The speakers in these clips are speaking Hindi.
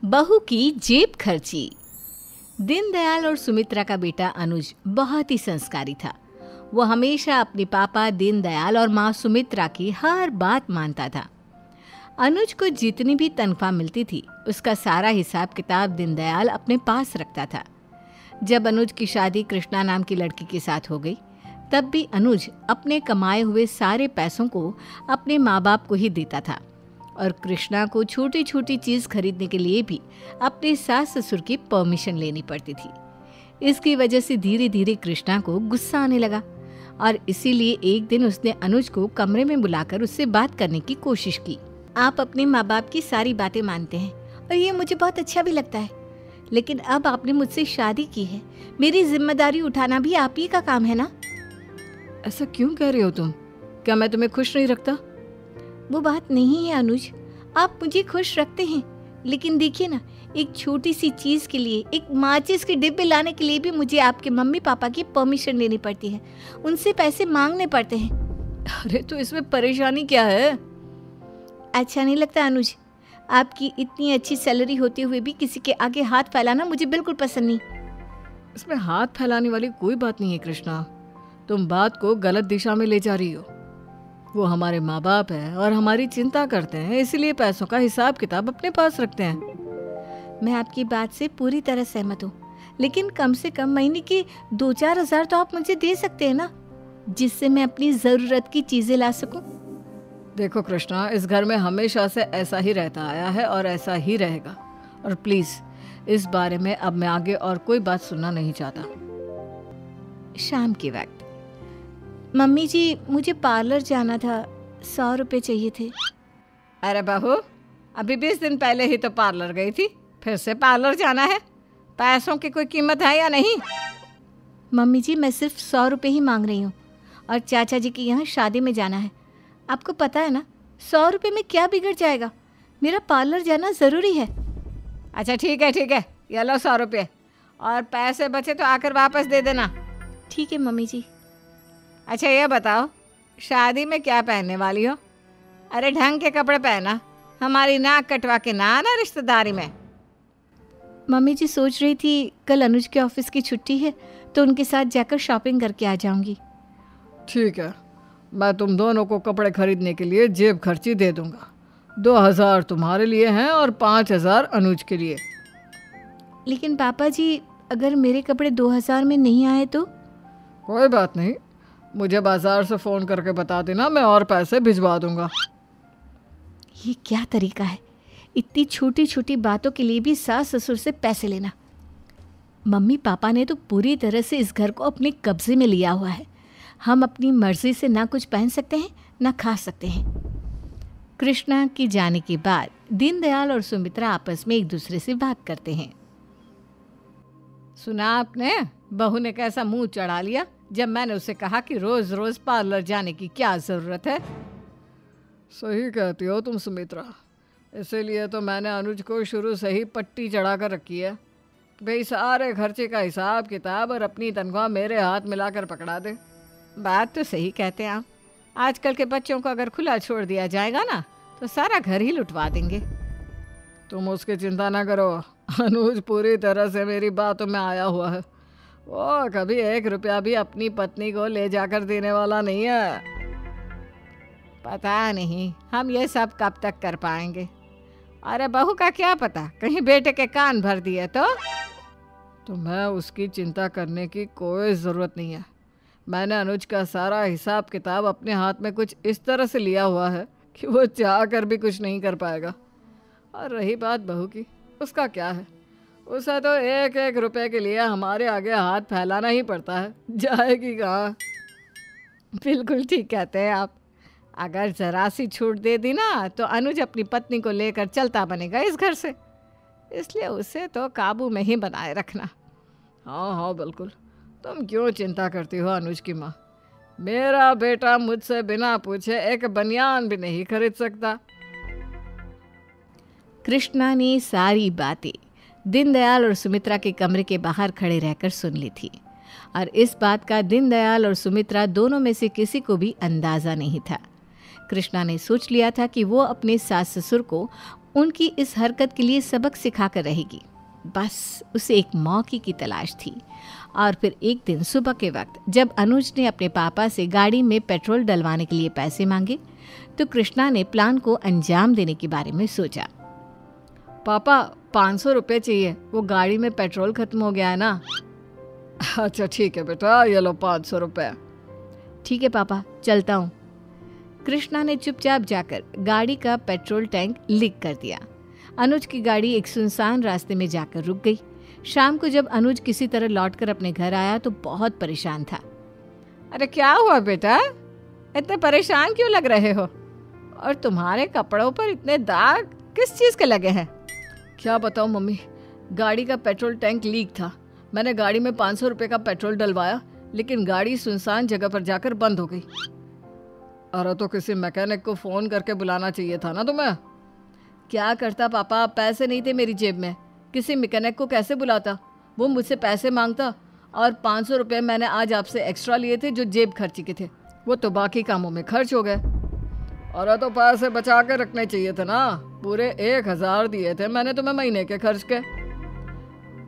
बहू की जेब खर्ची। दीनदयाल और सुमित्रा का बेटा अनुज बहुत ही संस्कारी था। वो हमेशा अपने पापा दीनदयाल और माँ सुमित्रा की हर बात मानता था। अनुज को जितनी भी तनख्वाह मिलती थी उसका सारा हिसाब किताब दीनदयाल अपने पास रखता था। जब अनुज की शादी कृष्णा नाम की लड़की के साथ हो गई तब भी अनुज अपने कमाए हुए सारे पैसों को अपने माँ बाप को ही देता था और कृष्णा को छोटी छोटी चीज़ खरीदने के लिए भी अपने सास ससुर की परमिशन लेनी पड़ती थी। इसकी वजह से धीरे धीरे कृष्णा को गुस्सा आने लगा और इसीलिए एक दिन उसने अनुज को कमरे में बुलाकर उससे बात करने की कोशिश की। आप अपने माँ बाप की सारी बातें मानते हैं और ये मुझे बहुत अच्छा भी लगता है, लेकिन अब आपने मुझसे शादी की है, मेरी जिम्मेदारी उठाना भी आप ही का काम है ना। ऐसा क्यों कह रही हो तुम? क्या मैं तुम्हें खुश नहीं रखता? वो बात नहीं है अनुज, आप मुझे खुश रखते हैं, लेकिन देखिए ना, एक छोटी सी चीज़ के लिए, एक माचिस के डिब्बे लाने के लिए भी मुझे आपके मम्मी पापा की परमिशन लेनी पड़ती है, उनसे पैसे मांगने पड़ते हैं। अरे तो इसमें परेशानी क्या है? अच्छा नहीं लगता अनुज, आपकी इतनी अच्छी सैलरी होते हुए भी किसी के आगे हाथ फैलाना मुझे बिल्कुल पसंद नहीं। इसमें हाथ फैलाने वाली कोई बात नहीं है कृष्णा, तुम बात को गलत दिशा में ले जा रही हो। वो हमारे माँ बाप है और हमारी चिंता करते हैं, इसलिए पैसों का हिसाब किताब अपने पास रखते हैं। मैं आपकी बात से पूरी तरह सहमत हूँ, लेकिन कम से कम महीने की 2-4 हज़ार तो आप मुझे दे सकते हैं ना, जिससे मैं अपनी ज़रूरत की चीज़ें ला सकूँ। देखो कृष्णा, इस घर में हमेशा से ऐसा ही रहता आया है और ऐसा ही रहेगा, और प्लीज़ इस बारे में अब मैं आगे और कोई बात सुनना नहीं चाहता। शाम के वक्त, मम्मी जी मुझे पार्लर जाना था, 100 रुपये चाहिए थे। अरे बहू, अभी 20 दिन पहले ही तो पार्लर गई थी, फिर से पार्लर जाना है? पैसों की कोई कीमत है या नहीं? मम्मी जी मैं सिर्फ 100 रुपये ही मांग रही हूँ और चाचा जी के यहाँ शादी में जाना है। आपको पता है ना, 100 रुपये में क्या बिगड़ जाएगा, मेरा पार्लर जाना ज़रूरी है। अच्छा ठीक है, ये लो 100 रुपये, और पैसे बचे तो आकर वापस दे देना। ठीक है मम्मी जी। अच्छा ये बताओ, शादी में क्या पहनने वाली हो? अरे ढंग के कपड़े पहना, हमारी नाक कटवा के ना आना रिश्तेदारी में। मम्मी जी सोच रही थी कल अनुज के ऑफिस की छुट्टी है तो उनके साथ जाकर शॉपिंग करके आ जाऊंगी। ठीक है, मैं तुम दोनों को कपड़े खरीदने के लिए जेब खर्ची दे दूंगा। 2000 तुम्हारे लिए हैं और 5000 अनुज के लिए। लेकिन पापा जी, अगर मेरे कपड़े 2000 में नहीं आए तो? कोई बात नहीं, मुझे बाजार से फ़ोन करके बता देना, मैं और पैसे भिजवा दूंगा। ये क्या तरीका है, इतनी छोटी छोटी बातों के लिए भी सास ससुर से पैसे लेना। मम्मी पापा ने तो पूरी तरह से इस घर को अपने कब्जे में लिया हुआ है। हम अपनी मर्जी से ना कुछ पहन सकते हैं ना खा सकते हैं। कृष्णा की जाने के बाद दीनदयाल और सुमित्रा आपस में एक दूसरे से बात करते हैं। सुना आपने, बहू ने कैसा मुंह चढ़ा लिया जब मैंने उसे कहा कि रोज रोज पार्लर जाने की क्या ज़रूरत है। सही कहती हो तुम सुमित्रा, इसीलिए तो मैंने अनुज को शुरू से ही पट्टी चढ़ा कर रखी है, भाई सारे खर्चे का हिसाब किताब और अपनी तनख्वाह मेरे हाथ मिलाकर पकड़ा दे। बात तो सही कहते हैं आप, आजकल के बच्चों को अगर खुला छोड़ दिया जाएगा ना तो सारा घर ही लुटवा देंगे। तुम उसकी चिंता ना करो, अनुज पूरी तरह से मेरी बातों में आया हुआ है। वो कभी 1 रुपया भी अपनी पत्नी को ले जाकर देने वाला नहीं है। पता नहीं हम ये सब कब तक कर पाएंगे। अरे बहू का क्या पता, कहीं बेटे के कान भर दिए तो? तुम्हें उसकी चिंता करने की कोई ज़रूरत नहीं है। मैंने अनुज का सारा हिसाब किताब अपने हाथ में कुछ इस तरह से लिया हुआ है कि वो चाह कर भी कुछ नहीं कर पाएगा। और रही बात बहू की, उसका क्या है, उसे तो 1-1 रुपए के लिए हमारे आगे हाथ फैलाना ही पड़ता है, जाएगी कहाँ। बिल्कुल ठीक कहते हैं आप, अगर ज़रा सी छूट दे दी ना तो अनुज अपनी पत्नी को लेकर चलता बनेगा इस घर से, इसलिए उसे तो काबू में ही बनाए रखना। हाँ बिल्कुल, तुम क्यों चिंता करती हो अनुज की माँ। मेरा बेटा मुझसे बिना पूछे एक बनियान भी नहीं खरीद सकता। कृष्णा ने सारी बातें दीनदयाल और सुमित्रा के कमरे के बाहर खड़े रहकर सुन ली थी, और इस बात का दीनदयाल और सुमित्रा दोनों में से किसी को भी अंदाज़ा नहीं था। कृष्णा ने सोच लिया था कि वो अपने सास ससुर को उनकी इस हरकत के लिए सबक सिखा कर रहेगी। बस उसे एक मौके की तलाश थी। और फिर एक दिन सुबह के वक्त जब अनुज ने अपने पापा से गाड़ी में पेट्रोल डलवाने के लिए पैसे मांगे तो कृष्णा ने प्लान को अंजाम देने के बारे में सोचा। पापा 500 रुपये चाहिए, वो गाड़ी में पेट्रोल खत्म हो गया है ना। अच्छा ठीक है बेटा, ये लो 500 रुपये। ठीक है पापा, चलता हूँ। कृष्णा ने चुपचाप जाकर गाड़ी का पेट्रोल टैंक लीक कर दिया। अनुज की गाड़ी एक सुनसान रास्ते में जाकर रुक गई। शाम को जब अनुज किसी तरह लौटकर अपने घर आया तो बहुत परेशान था। अरे क्या हुआ बेटा, इतने परेशान क्यों लग रहे हो? और तुम्हारे कपड़ों पर इतने दाग किस चीज़ के लगे हैं? क्या बताऊँ मम्मी, गाड़ी का पेट्रोल टैंक लीक था। मैंने गाड़ी में 500 रुपये का पेट्रोल डलवाया, लेकिन गाड़ी सुनसान जगह पर जाकर बंद हो गई। अरे तो किसी मैकेनिक को फ़ोन करके बुलाना चाहिए था ना तुम्हें। क्या करता पापा, पैसे नहीं थे मेरी जेब में। किसी मैकेनिक को कैसे बुलाता? वो मुझसे पैसे मांगता और 500 रुपये मैंने आज आपसे एक्स्ट्रा लिए थे जो जेब खर्ची के थे, वो तो बाकी कामों में खर्च हो गए। अरे तो पैसे बचा के रखने चाहिए थे ना। पूरे 1000 दिए थे मैंने तुम्हें महीने के खर्च के।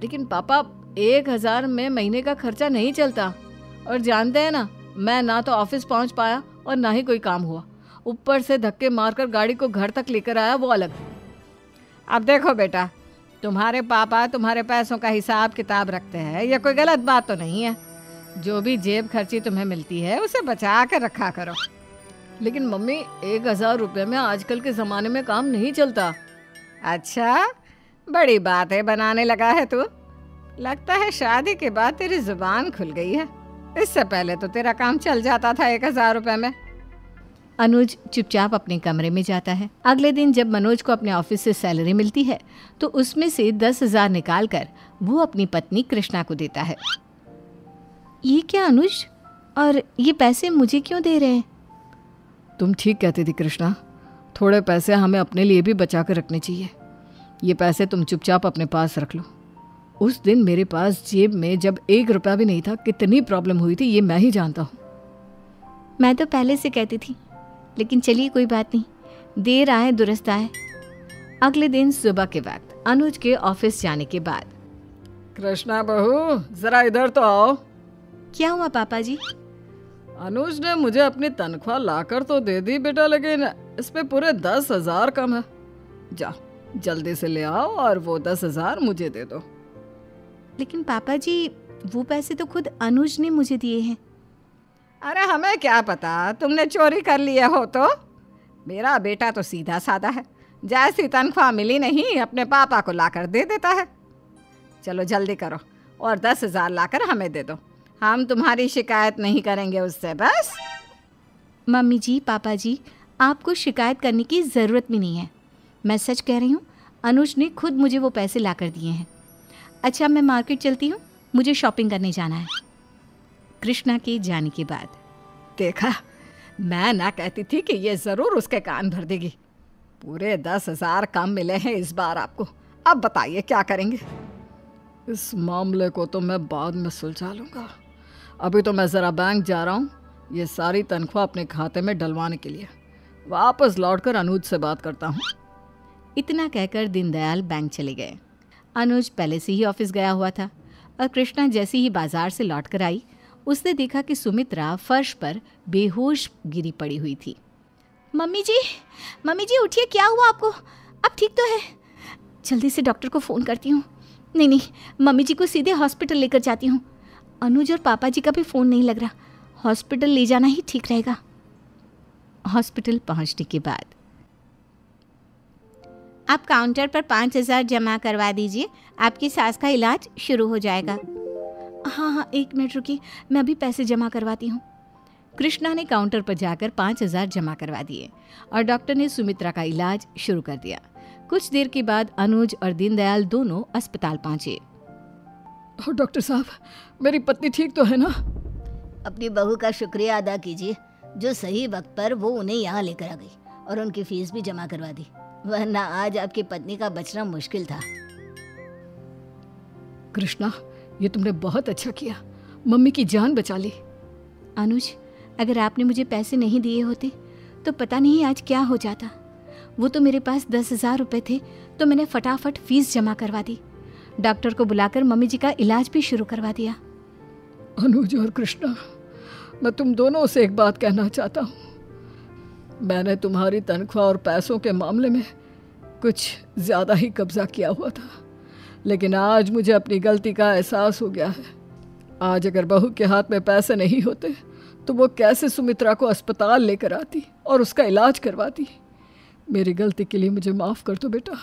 लेकिन पापा 1000 में महीने का खर्चा नहीं चलता। और जानते हैं ना, मैं ना तो ऑफिस पहुंच पाया और ना ही कोई काम हुआ। ऊपर से धक्के मारकर गाड़ी को घर तक लेकर आया, वो अलग। अब देखो बेटा, तुम्हारे पापा तुम्हारे पैसों का हिसाब किताब रखते हैं, यह कोई गलत बात तो नहीं है। जो भी जेब खर्ची तुम्हें मिलती है उसे बचा कर रखा करो। लेकिन मम्मी 1000 रुपये में आजकल के ज़माने में काम नहीं चलता। अच्छा, बड़ी बातें बनाने लगा है तू। लगता है शादी के बाद तेरी जुबान खुल गई है। इससे पहले तो तेरा काम चल जाता था 1000 रुपये में। अनुज चुपचाप अपने कमरे में जाता है। अगले दिन जब मनोज को अपने ऑफिस से सैलरी मिलती है तो उसमें से 10,000 निकालकर वो अपनी पत्नी कृष्णा को देता है। ये क्या अनुज, और ये पैसे मुझे क्यों दे रहे हैं? तुम ठीक कहती थी कृष्णा, थोड़े पैसे हमें अपने लिए भी बचा कर रखने चाहिए। ये पैसे तुम चुपचाप अपने पास रख लो। उस दिन मेरे पास जेब में जब 1 रुपया भी नहीं था, कितनी प्रॉब्लम हुई थी ये मैं ही जानता हूँ। मैं तो पहले से कहती थी, लेकिन चलिए कोई बात नहीं, देर आए दुरुस्त आए। अगले दिन सुबह के वक्त अनुज के ऑफिस जाने के बाद, कृष्णा बहू जरा इधर तो आओ। क्या हुआ पापा जी? अनुज ने मुझे अपनी तनख्वाह लाकर तो दे दी बेटा, लेकिन इस पे पूरे 10,000 कम है। जाओ जल्दी से ले आओ और वो 10,000 मुझे दे दो। लेकिन पापा जी, वो पैसे तो खुद अनुज ने मुझे दिए हैं। अरे हमें क्या पता तुमने चोरी कर लिया हो तो। मेरा बेटा तो सीधा साधा है, जैसी तनख्वाह मिली नहीं अपने पापा को लाकर दे देता है। चलो जल्दी करो और 10,000 लाकर हमें दे दो, हम तुम्हारी शिकायत नहीं करेंगे उससे। बस मम्मी जी, पापा जी, आपको शिकायत करने की ज़रूरत भी नहीं है। मैं सच कह रही हूँ, अनुज ने खुद मुझे वो पैसे लाकर दिए हैं। अच्छा, मैं मार्केट चलती हूँ, मुझे शॉपिंग करने जाना है। कृष्णा के जाने के बाद, देखा, मैं ना कहती थी कि ये ज़रूर उसके कान भर देगी। पूरे 10,000 कम मिले हैं इस बार आपको। अब बताइए क्या करेंगे? इस मामले को तो मैं बाद में सुलझा लूँगा। अभी तो मैं ज़रा बैंक जा रहा हूँ, ये सारी तनख्वाह अपने खाते में डलवाने के लिए। वापस लौटकर अनुज से बात करता हूँ। इतना कहकर दीनदयाल बैंक चले गए। अनुज पहले से ही ऑफिस गया हुआ था और कृष्णा जैसे ही बाजार से लौटकर आई, उसने देखा कि सुमित्रा फर्श पर बेहोश गिरी पड़ी हुई थी। मम्मी जी उठिए, क्या हुआ आपको? अब ठीक तो है? जल्दी से डॉक्टर को फ़ोन करती हूँ। नहीं, मम्मी जी को सीधे हॉस्पिटल लेकर जाती हूँ। अनुज और पापा जी का भी फ़ोन नहीं लग रहा, हॉस्पिटल ले जाना ही ठीक रहेगा। हॉस्पिटल पहुँचने के बाद, आप काउंटर पर 5,000 जमा करवा दीजिए, आपकी सास का इलाज शुरू हो जाएगा। हाँ, 1 मिनट रुकिए, मैं अभी पैसे जमा करवाती हूँ। कृष्णा ने काउंटर पर जाकर 5,000 जमा करवा दिए और डॉक्टर ने सुमित्रा का इलाज शुरू कर दिया। कुछ देर के बाद अनुज और दीनदयाल दोनों अस्पताल पहुंचे। डॉक्टर साहब, मेरी पत्नी ठीक तो है ना? अपनी बहू का शुक्रिया अदा कीजिए, जो सही वक्त पर वो उन्हें यहाँ लेकर आ गई और उनकी फीस भी जमा करवा दी, वरना आज आपकी पत्नी का बचना मुश्किल था। कृष्णा, ये तुमने बहुत अच्छा किया, मम्मी की जान बचा ली। अनुज, अगर आपने मुझे पैसे नहीं दिए होते तो पता नहीं आज क्या हो जाता। वो तो मेरे पास 10,000 रुपये थे, तो मैंने फटाफट फीस जमा करवा दी। डॉक्टर को बुलाकर मम्मी जी का इलाज भी शुरू करवा दिया। अनुज और कृष्णा, मैं तुम दोनों से एक बात कहना चाहता हूँ। मैंने तुम्हारी तनख्वाह और पैसों के मामले में कुछ ज़्यादा ही कब्जा किया हुआ था, लेकिन आज मुझे अपनी गलती का एहसास हो गया है। आज अगर बहू के हाथ में पैसे नहीं होते तो वो कैसे सुमित्रा को अस्पताल लेकर आती और उसका इलाज करवाती। मेरी गलती के लिए मुझे माफ़ कर दो बेटा।